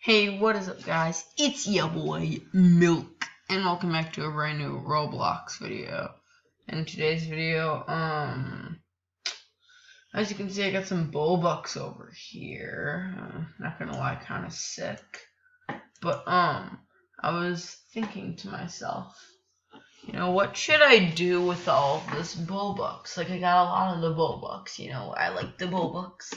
Hey, what is up, guys? It's your boy Milk, and welcome back to a brand new Roblox video. In today's video, as you can see, I got some Robux over here. Not gonna lie, kind of sick. But I was thinking to myself, what should I do with all of this Robux? Like, I got a lot of the Robux. I like the Robux.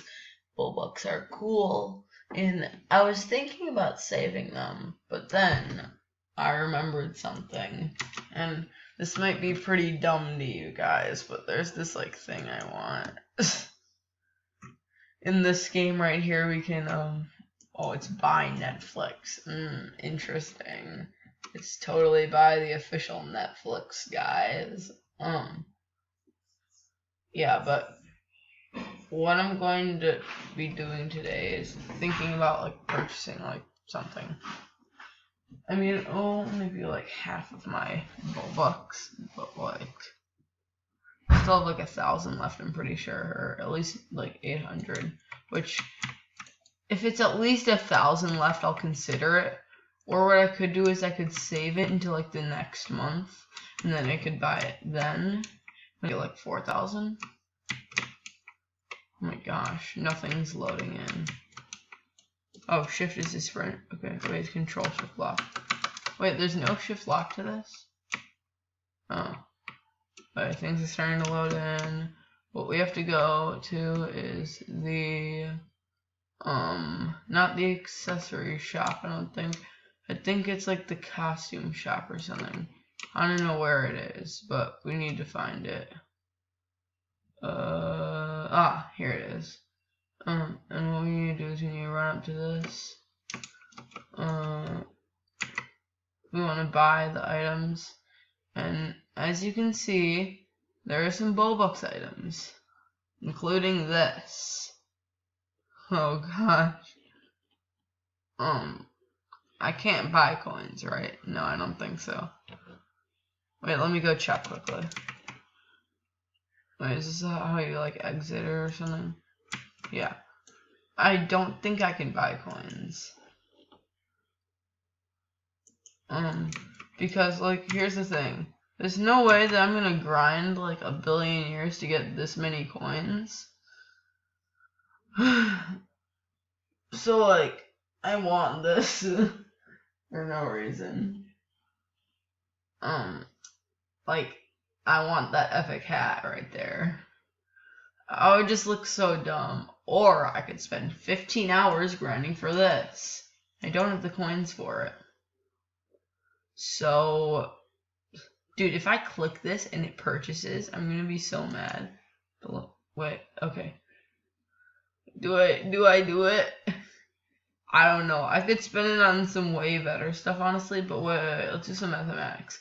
Robux are cool. And I was thinking about saving them, but then I remembered something. And this might be pretty dumb to you guys, but there's this thing I want. In this game right here, we can it's buy Netflix. Interesting. It's totally by the official Netflix, guys. Yeah, but what I'm going to be doing today is thinking about purchasing something. I mean, maybe half of my Robux, but I still have 1,000 left, I'm pretty sure, or at least 800. Which, if it's at least 1,000 left, I'll consider it. Or what I could do is I could save it until the next month, and then I could buy it then. I get 4,000. Oh my gosh, nothing's loading in. Oh, shift is to sprint. Okay, wait, control shift lock. Wait, there's no shift lock to this? Oh. Wait, things are starting to load in. What we have to go to is the, not the accessory shop, I don't think. I think it's the costume shop or something. I don't know where it is, but we need to find it. Here it is. And what we need to do is we need to run up to this. We want to buy the items. And as you can see, there are some Robux items, including this. Oh gosh. I can't buy coins, right? No, I don't think so. Wait, let me go check quickly. Wait, is this how you exit or something? Yeah. I don't think I can buy coins. Because here's the thing. There's no way that I'm gonna grind 1,000,000,000 years to get this many coins. So I want this for no reason. I want that epic hat right there. I would just look so dumb. Or I could spend 15 hours grinding for this. I don't have the coins for it. So, dude, if I click this and it purchases, I'm gonna be so mad. Wait, okay. Do I do it? I don't know. I could spend it on some way better stuff, honestly, but wait, let's do some mathematics.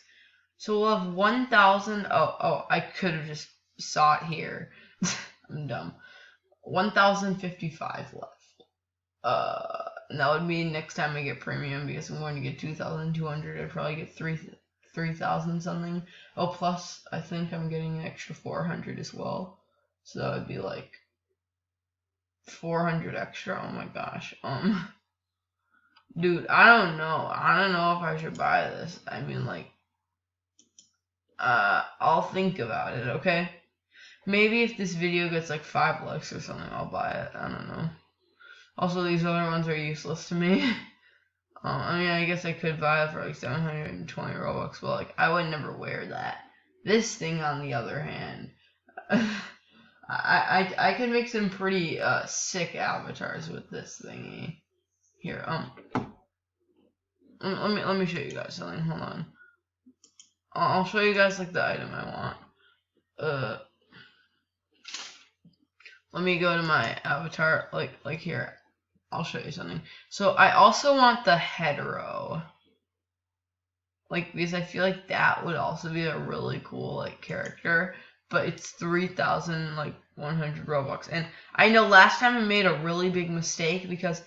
So we'll have 1,000. Oh, I could have just saw it here. I'm dumb. 1,055 left. And that would mean next time I get premium, because I'm going to get 2,200, I'd probably get 3,000 something. Oh, plus I think I'm getting an extra 400 as well. So that would be 400 extra. Oh my gosh. Dude, I don't know. I don't know if I should buy this. I mean, I'll think about it, okay? Maybe if this video gets 5 likes or something, I'll buy it. I don't know. Also, these other ones are useless to me. I mean, I guess I could buy it for 720 Robux, but I would never wear that. This thing, on the other hand, I could make some pretty sick avatars with this thingy. Here, let me show you guys something. Hold on. I'll show you guys the item I want. Let me go to my avatar, here. I'll show you something. So I also want the hetero. Because I feel that would also be a really cool character. But it's 3,100 Robux. And I know last time I made a really big mistake because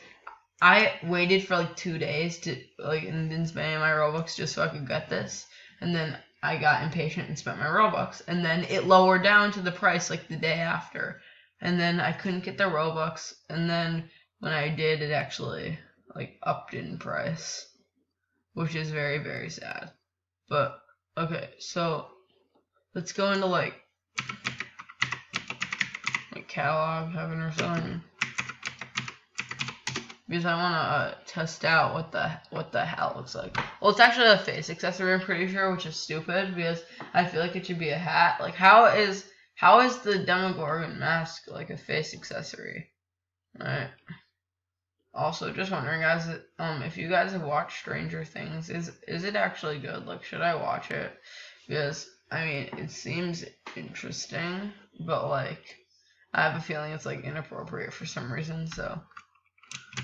I waited for 2 days to and didn't spend any of my Robux just so I could get this. And then I got impatient and spent my Robux. And then it lowered down to the price the day after. And then I couldn't get the Robux. And then when I did, it actually like upped in price, which is very, very sad. But okay, so let's go into like catalog heaven or something, because I want to test out what the hat looks like. Well, it's actually a face accessory, I'm pretty sure, which is stupid because I feel like it should be a hat. Like, how is the Demogorgon mask like a face accessory? Right. Also, just wondering, guys, if you guys have watched Stranger Things, is it actually good? Like, should I watch it? Because I mean, it seems interesting, but like, I have a feeling it's like inappropriate for some reason. So,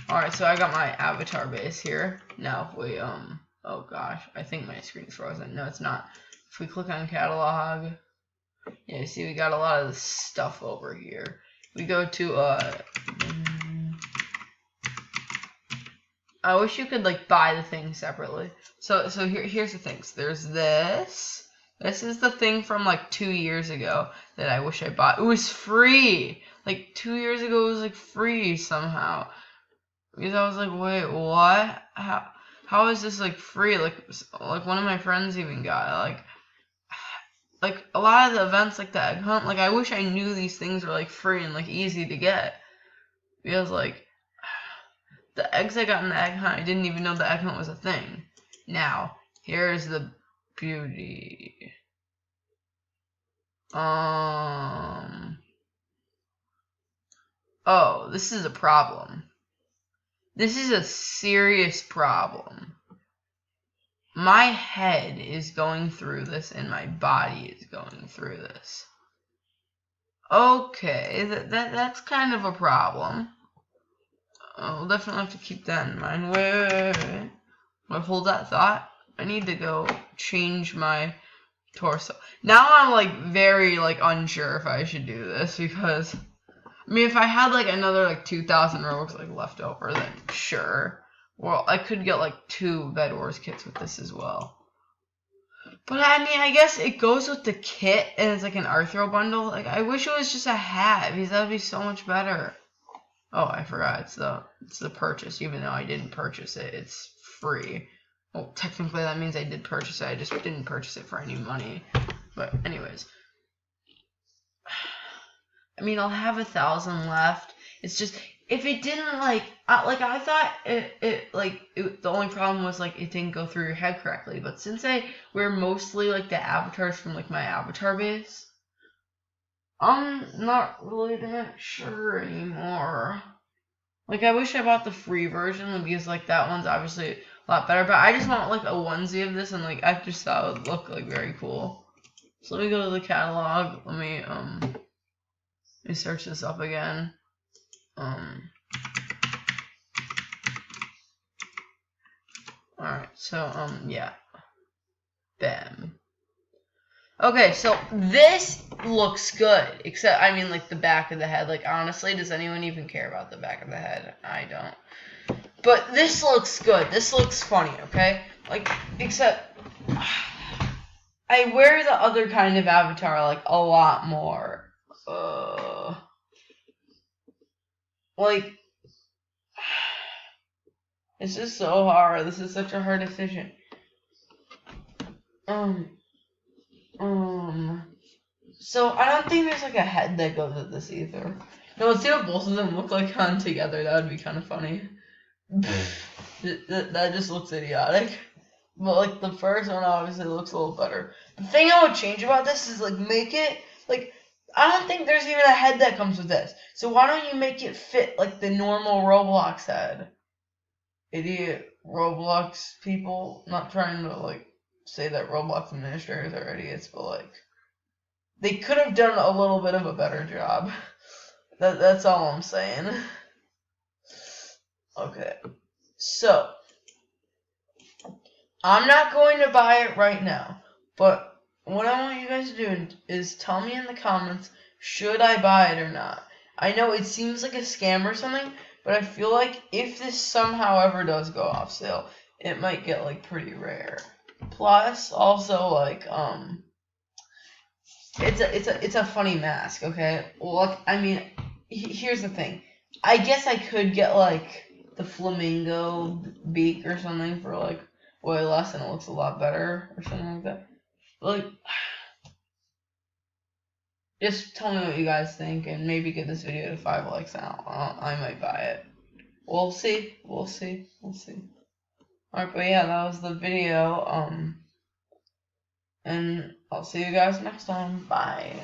all right, so I got my avatar base here. Now, if we oh gosh, I think my screen's frozen. No, it's not. If we click on catalog, yeah, you see we got a lot of this stuff over here. We go to I wish you could like buy the things separately. So here's the things. There's this. This is the thing from like 2 years ago that I wish I bought. It was free. Like 2 years ago, it was like free somehow. Because I was like, wait, what? How is this like free? Like one of my friends even got it. Like a lot of the events, like the egg hunt. Like I wish I knew these things were like free and like easy to get. Because like, the eggs I got in the egg hunt, I didn't even know the egg hunt was a thing. Now, here's the beauty. Oh, this is a problem. This is a serious problem. My head is going through this and my body is going through this. Okay, that's kind of a problem. I'll definitely have to keep that in mind. Wait. Hold that thought. I need to go change my torso. Now I'm like very like unsure if I should do this, because I mean, if I had like another like 2,000 Robux like left over, then sure. Well, I could get like 2 Bed Wars kits with this as well. But I mean, I guess it goes with the kit and it's like an Arthro bundle. Like, I wish it was just a hat, because that would be so much better. Oh, I forgot. It's the purchase. Even though I didn't purchase it, it's free. Well, technically that means I did purchase it. I just didn't purchase it for any money. But anyways, I mean, I'll have 1,000 left. It's just, if it didn't like I thought the only problem was like it didn't go through your head correctly. But since I wear mostly like the avatars from like my avatar base, I'm not really that sure anymore. Like, I wish I bought the free version, because like that one's obviously a lot better. But I just want like a onesie of this, and like I just thought it would look like very cool. So let me go to the catalog. Let me search this up again. Alright, so yeah. Bam. Okay, so this looks good, except, I mean, like, the back of the head. Like, honestly, does anyone even care about the back of the head? I don't. But this looks good. This looks funny, okay? Like, except, I wear the other kind of avatar, like, a lot more. Like, it's just so hard. This is such a hard decision. So I don't think there's like a head that goes with this either. No, let's see what both of them look like on together. That would be kind of funny. That just looks idiotic. But like the first one obviously looks a little better. The thing I would change about this is like make it like, I don't think there's even a head that comes with this. So why don't you make it fit like the normal Roblox head? Idiot Roblox people. Not trying to like say that Roblox administrators are idiots, but like, they could have done a little bit of a better job. That's all I'm saying. Okay. So, I'm not going to buy it right now, but what I want you guys to do is tell me in the comments, should I buy it or not? I know it seems like a scam or something, but I feel like if this somehow ever does go off sale, it might get like pretty rare. Plus, also like it's a funny mask, okay? Well, like, I mean, here's the thing. I guess I could get like the flamingo beak or something for like way less, and it looks a lot better or something like that. Like, just tell me what you guys think, and maybe get this video to 5 likes, and I might buy it. We'll see. Alright, but yeah, that was the video. And I'll see you guys next time. Bye.